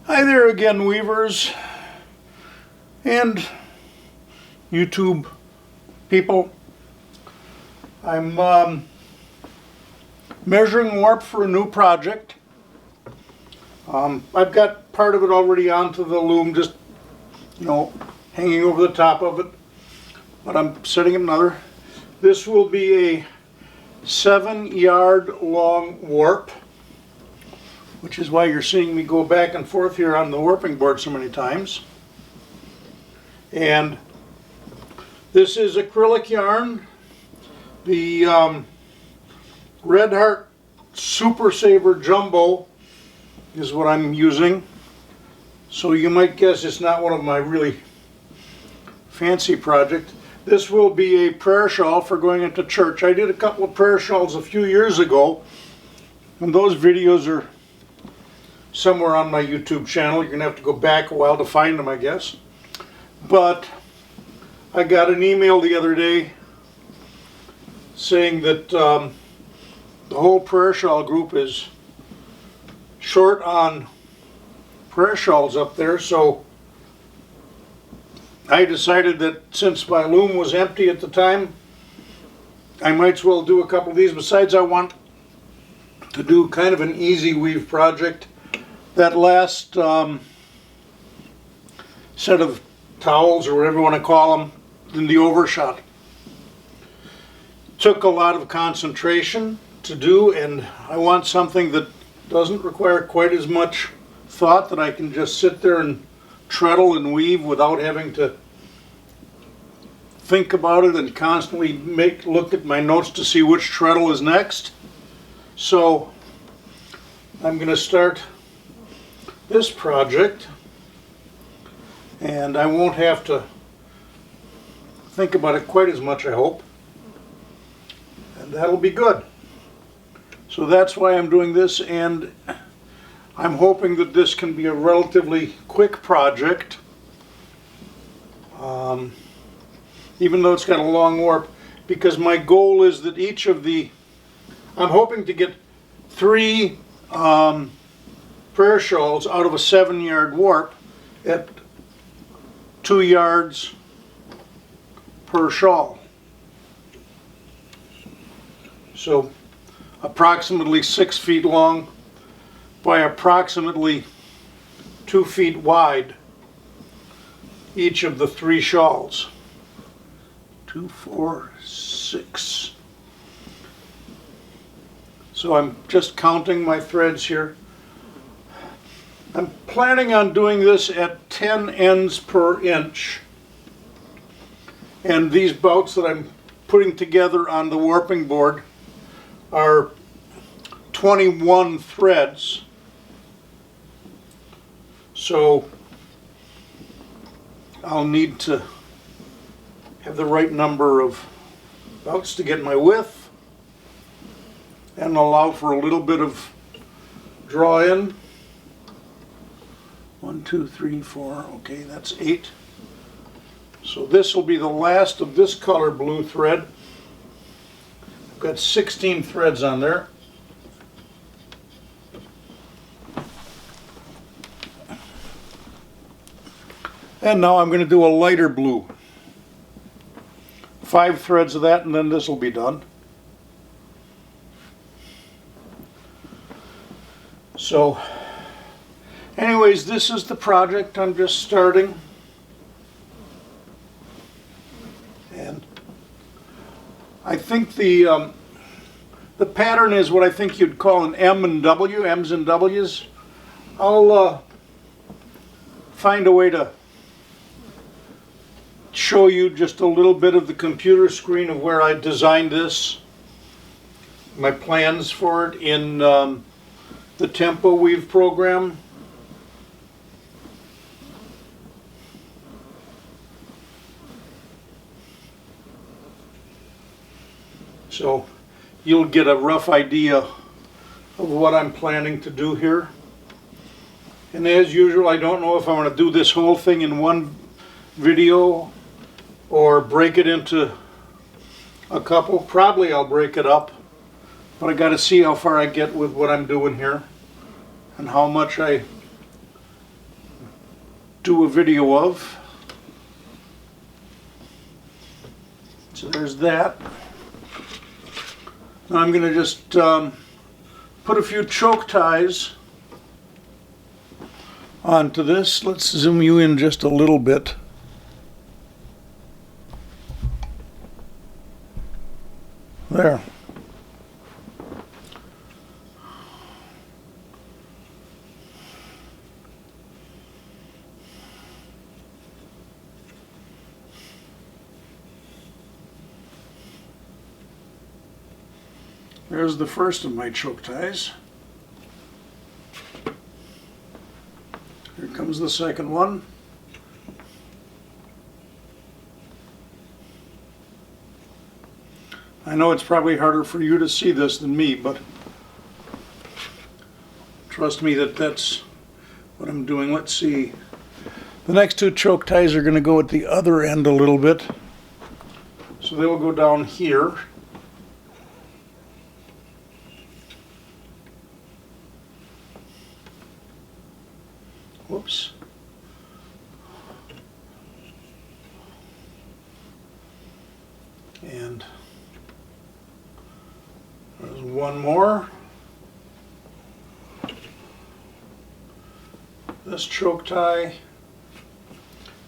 Hi there again, weavers and YouTube people. I'm measuring warp for a new project. I've got part of it already onto the loom, just hanging over the top of it, but I'm setting another. This will be a 7-yard long warp, which is why you're seeing me go back and forth here on the warping board so many times. And this is acrylic yarn. The Red Heart Super Saver Jumbo is what I'm using. So you might guess it's not one of my really fancy projects. This will be a prayer shawl for going into church. I did a couple of prayer shawls a few years ago, and those videos are somewhere on my YouTube channel. You're going to have to go back a while to find them, I guess. But I got an email the other day saying that the whole prayer shawl group is short on prayer shawls up there, so I decided that since my loom was empty at the time, I might as well do a couple of these. Besides, I want to do kind of an easy weave project. That last set of towels, or whatever you want to call them, in the overshot, took a lot of concentration to do, and I want something that doesn't require quite as much thought, that I can just sit there and treadle and weave without having to think about it and constantly look at my notes to see which treadle is next. So I'm going to start this project, and I won't have to think about it quite as much, I hope, and that'll be good. So that's why I'm doing this, and I'm hoping that this can be a relatively quick project, even though it's got a long warp, because my goal is that each of the, I'm hoping to get 3 prayer shawls out of a 7-yard warp at 2 yards per shawl. So approximately 6 feet long by approximately 2 feet wide, each of the 3 shawls. 2, 4, 6. So I'm just counting my threads here. I'm planning on doing this at 10 ends per inch. And these bouts that I'm putting together on the warping board are 21 threads. So I'll need to have the right number of bouts to get my width and allow for a little bit of draw in. 1, 2, 3, 4, okay, that's 8. So this will be the last of this color blue thread. I've got 16 threads on there. And now I'm going to do a lighter blue. 5 threads of that, and then this will be done. So anyways, this is the project. I'm just starting, and I think the pattern is what I think you'd call an M and W, M's and W's. I'll find a way to show you just a little bit of the computer screen of where I designed this, my plans for it in the Tempo Weave program. So you'll get a rough idea of what I'm planning to do here. And as usual, I don't know if I'm going to do this whole thing in one video or break it into a couple. Probably I'll break it up, but I got to see how far I get with what I'm doing here and how much I do a video of. So there's that. Now I'm going to just put a few choke ties onto this. Let's zoom you in just a little bit. There. There's the first of my choke ties. Here comes the second one. I know it's probably harder for you to see this than me, but trust me that that's what I'm doing. Let's see. The next two choke ties are going to go at the other end a little bit. So they will go down here. Whoops. And there's one more. This choke tie.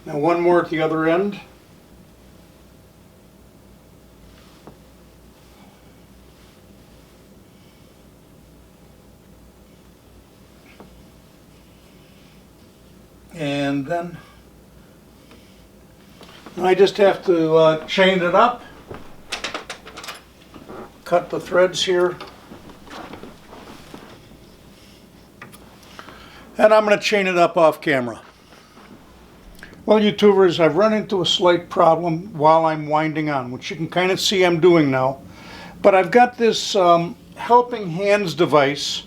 Now one more at the other end. And then I just have to chain it up, cut the threads here, and I'm going to chain it up off camera. Well, YouTubers, I've run into a slight problem while I'm winding on, which you can kind of see I'm doing now. But I've got this helping hands device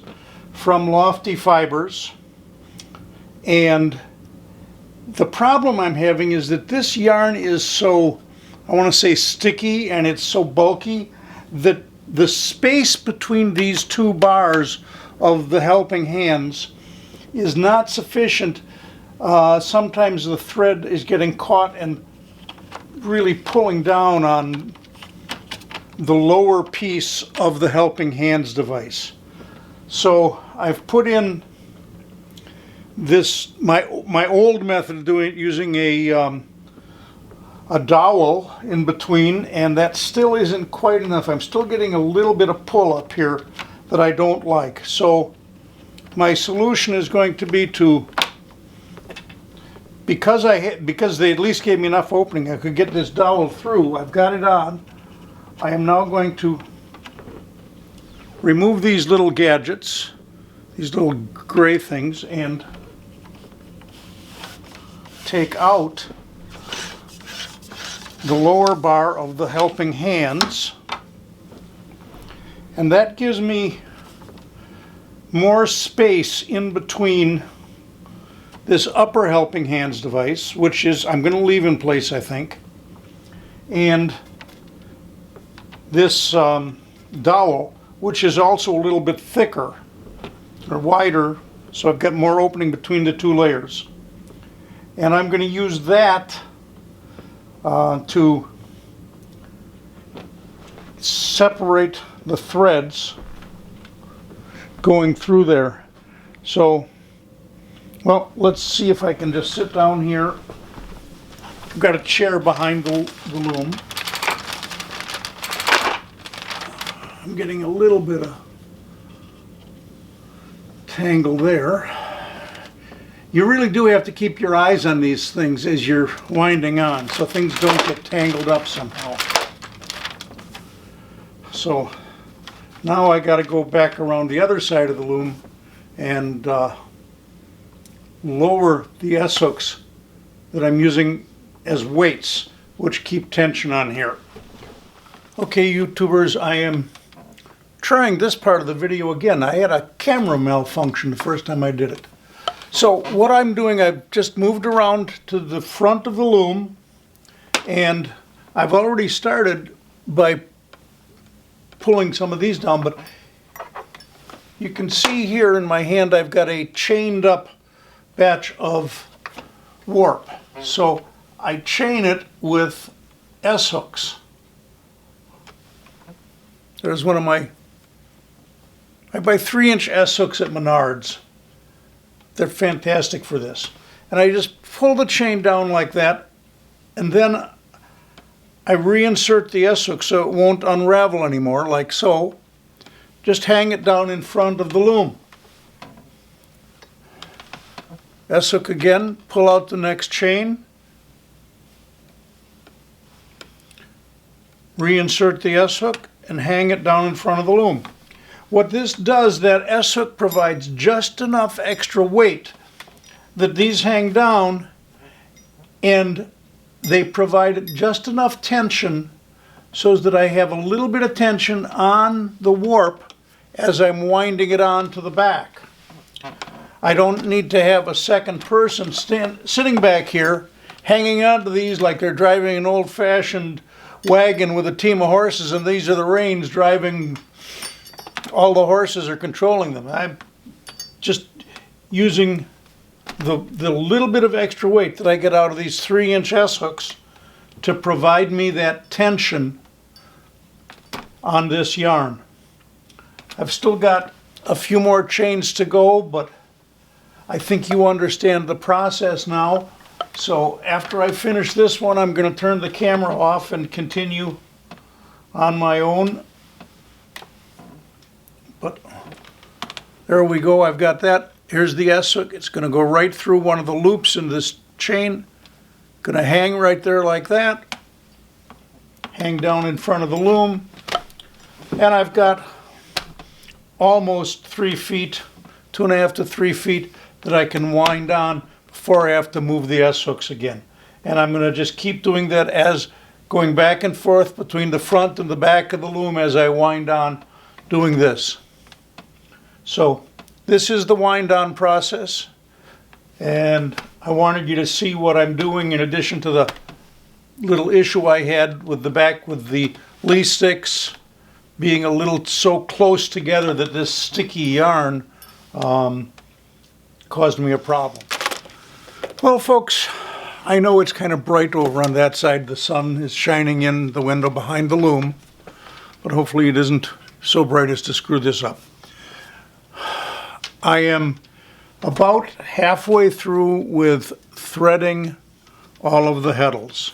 from Lofty Fibers, and the problem I'm having is that this yarn is so, I want to say sticky, and it's so bulky that the space between these two bars of the helping hands is not sufficient. Sometimes the thread is getting caught and really pulling down on the lower piece of the helping hands device. So I've put in this, my old method of doing it, using a dowel in between, and that still isn't quite enough. I'm still getting a little bit of pull up here that I don't like. So my solution is going to be to, because they at least gave me enough opening, I could get this dowel through. I've got it on. I am now going to remove these little gadgets, these little gray things, and take out the lower bar of the helping hands, and that gives me more space in between this upper helping hands device, which is I'm going to leave in place, I think, and this dowel, which is also a little bit thicker or wider, so I've got more opening between the two layers. And I'm going to use that to separate the threads going through there. So, well, let's see if I can just sit down here. I've got a chair behind the loom. I'm getting a little bit of tangle there. You really do have to keep your eyes on these things as you're winding on, so things don't get tangled up somehow. So now I got to go back around the other side of the loom and lower the S-hooks that I'm using as weights, which keep tension on here. Okay, YouTubers, I am trying this part of the video again. I had a camera malfunction the first time I did it. So what I'm doing, I've just moved around to the front of the loom, and I've already started by pulling some of these down, but you can see here in my hand I've got a chained up batch of warp. So I chain it with S-hooks. There's one of my, I buy 3-inch S-hooks at Menards. They're fantastic for this. And I just pull the chain down like that, and then I reinsert the S-hook so it won't unravel anymore, like so. Just hang it down in front of the loom. S-hook again, pull out the next chain. Reinsert the S-hook and hang it down in front of the loom. What this does, that S-hook provides just enough extra weight that these hang down, and they provide just enough tension so that I have a little bit of tension on the warp as I'm winding it on to the back. I don't need to have a second person sitting back here hanging onto these like they're driving an old-fashioned wagon with a team of horses, and these are the reins driving, all the horses are controlling them. I'm just using the little bit of extra weight that I get out of these 3-inch S-hooks to provide me that tension on this yarn. I've still got a few more chains to go, but I think you understand the process now. So after I finish this one, I'm going to turn the camera off and continue on my own. But there we go, I've got that. Here's the S-hook. It's going to go right through one of the loops in this chain. Going to hang right there like that. Hang down in front of the loom. And I've got almost 3 feet, 2.5 to 3 feet that I can wind on before I have to move the S-hooks again. And I'm going to just keep doing that as going back and forth between the front and the back of the loom as I wind on doing this. So this is the wind on process, and I wanted you to see what I'm doing in addition to the little issue I had with the back with the Lee sticks being a little so close together that this sticky yarn caused me a problem. Well, folks, I know it's kind of bright over on that side. The sun is shining in the window behind the loom, but hopefully it isn't so bright as to screw this up. I am about halfway through with threading all of the heddles.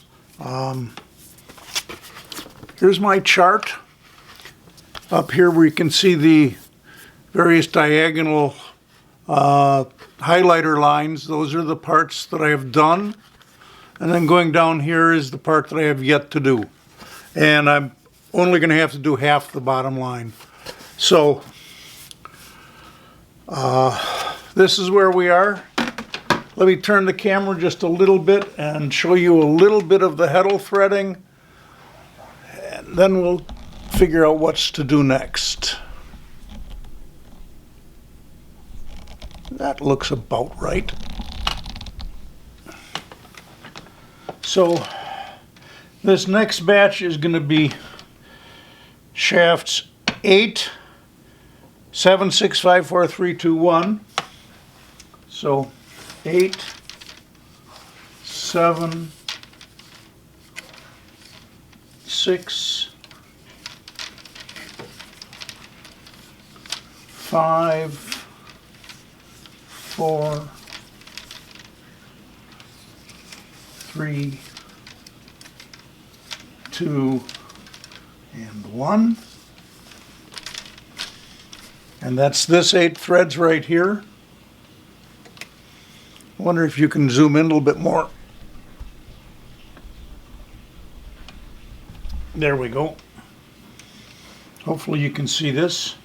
Here's my chart. Up here where you can see the various diagonal highlighter lines, those are the parts that I have done. And then going down here is the part that I have yet to do. And I'm only going to have to do half the bottom line. So this is where we are. Let me turn the camera just a little bit and show you a little bit of the heddle threading, and then we'll figure out what's to do next. That looks about right. So this next batch is going to be shafts 8, 7, 6, 5, 4, 3, 2, 1. So 8, 7, 6, 5, 4, 3, 2, and 1. And that's this 8 threads right here. I wonder if you can zoom in a little bit more. There we go. Hopefully you can see this.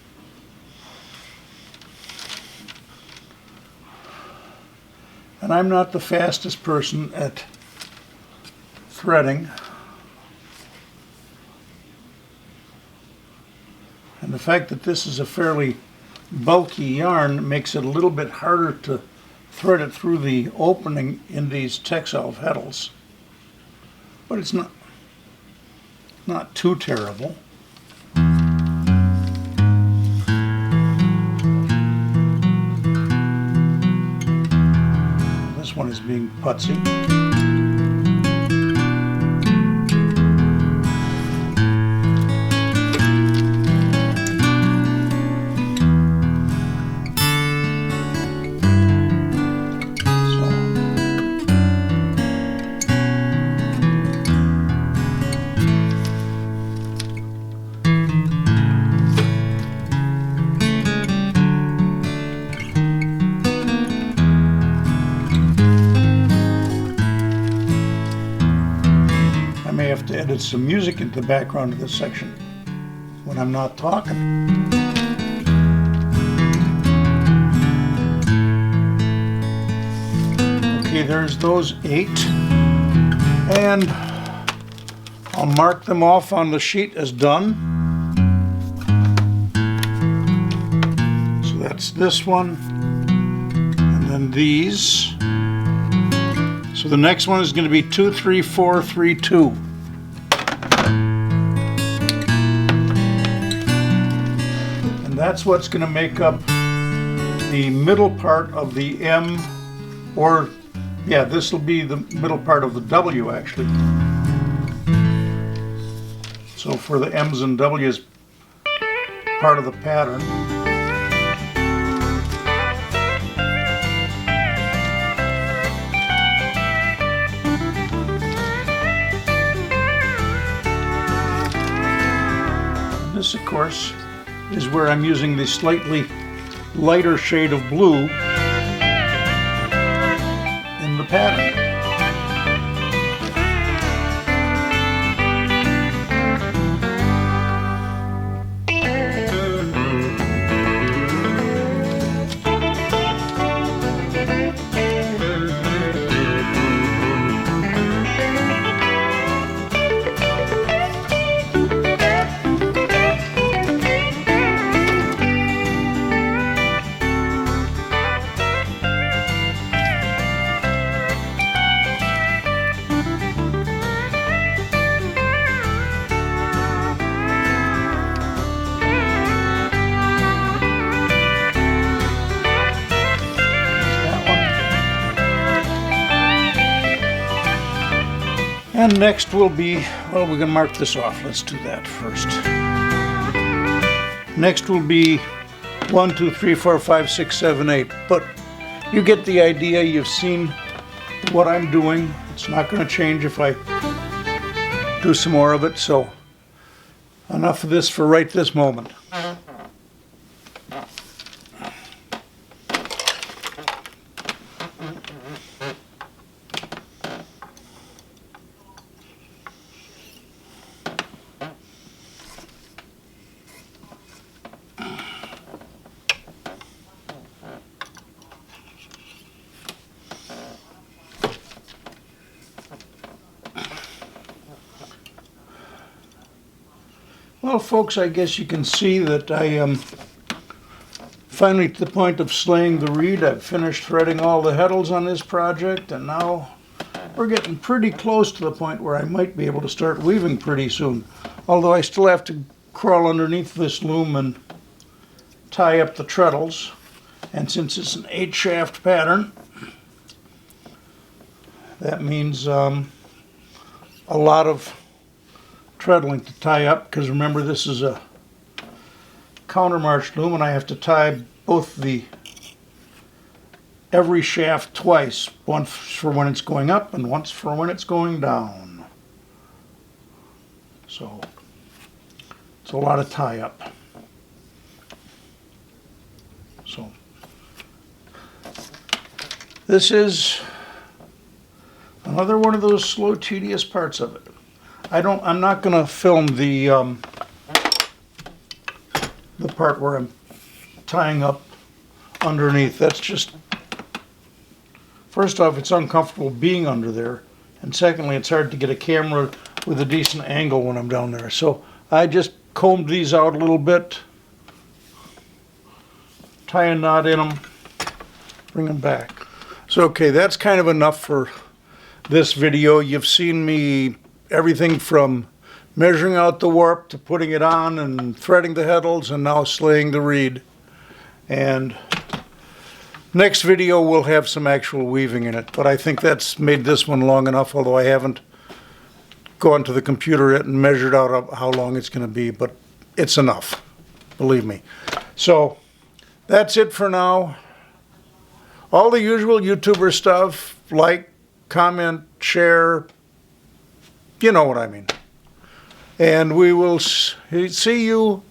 And I'm not the fastest person at threading. And the fact that this is a fairly bulky yarn makes it a little bit harder to thread it through the opening in these textile heddles. But it's not too terrible. This one is being putsy. I may have to edit some music into the background of this section when I'm not talking. Okay, there's those 8, and I'll mark them off on the sheet as done. So that's this one, and then these. So the next one is going to be 2, 3, 4, 3, 2. And that's what's going to make up the middle part of the M, or yeah, this will be the middle part of the W actually. So for the M's and W's part of the pattern. This, of course, is where I'm using the slightly lighter shade of blue in the pattern. And next will be, well, we're going to mark this off. Let's do that first. Next will be 1, 2, 3, 4, 5, 6, 7, 8. But you get the idea. You've seen what I'm doing. It's not going to change if I do some more of it. So enough of this for right this moment. Well, folks, I guess you can see that I am finally to the point of slaying the reed. I've finished threading all the heddles on this project, and now we're getting pretty close to the point where I might be able to start weaving pretty soon. Although I still have to crawl underneath this loom and tie up the treadles. And since it's an 8-shaft pattern, that means a lot of treadling to tie up, because remember, this is a countermarch loom and I have to tie both every shaft twice, once for when it's going up and once for when it's going down. So it's a lot of tie up. So this is another one of those slow, tedious parts of it. I'm not going to film the part where I'm tying up underneath. That's just, first off, it's uncomfortable being under there, and secondly, it's hard to get a camera with a decent angle when I'm down there. So I just combed these out a little bit, tie a knot in them, bring them back. So okay, that's kind of enough for this video. You've seen me everything from measuring out the warp to putting it on and threading the heddles and now slaying the reed. And Next video will have some actual weaving in it, but I think that's made this one long enough, although I haven't gone to the computer yet and measured out how long it's going to be, but it's enough, believe me. So that's it for now. All the usual YouTuber stuff, like, comment, share, you know what I mean. And we will see you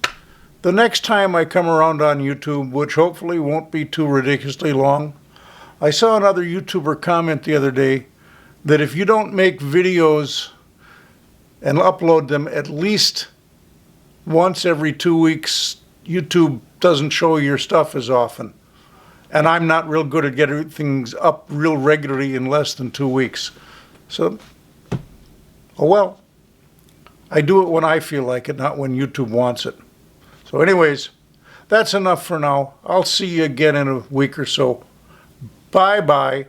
the next time I come around on YouTube, which hopefully won't be too ridiculously long. I saw another YouTuber comment the other day that if you don't make videos and upload them at least once every 2 weeks, YouTube doesn't show your stuff as often. And I'm not real good at getting things up real regularly in less than 2 weeks. So, oh well. I do it when I feel like it, not when YouTube wants it. So anyways, that's enough for now. I'll see you again in a week or so. Bye-bye.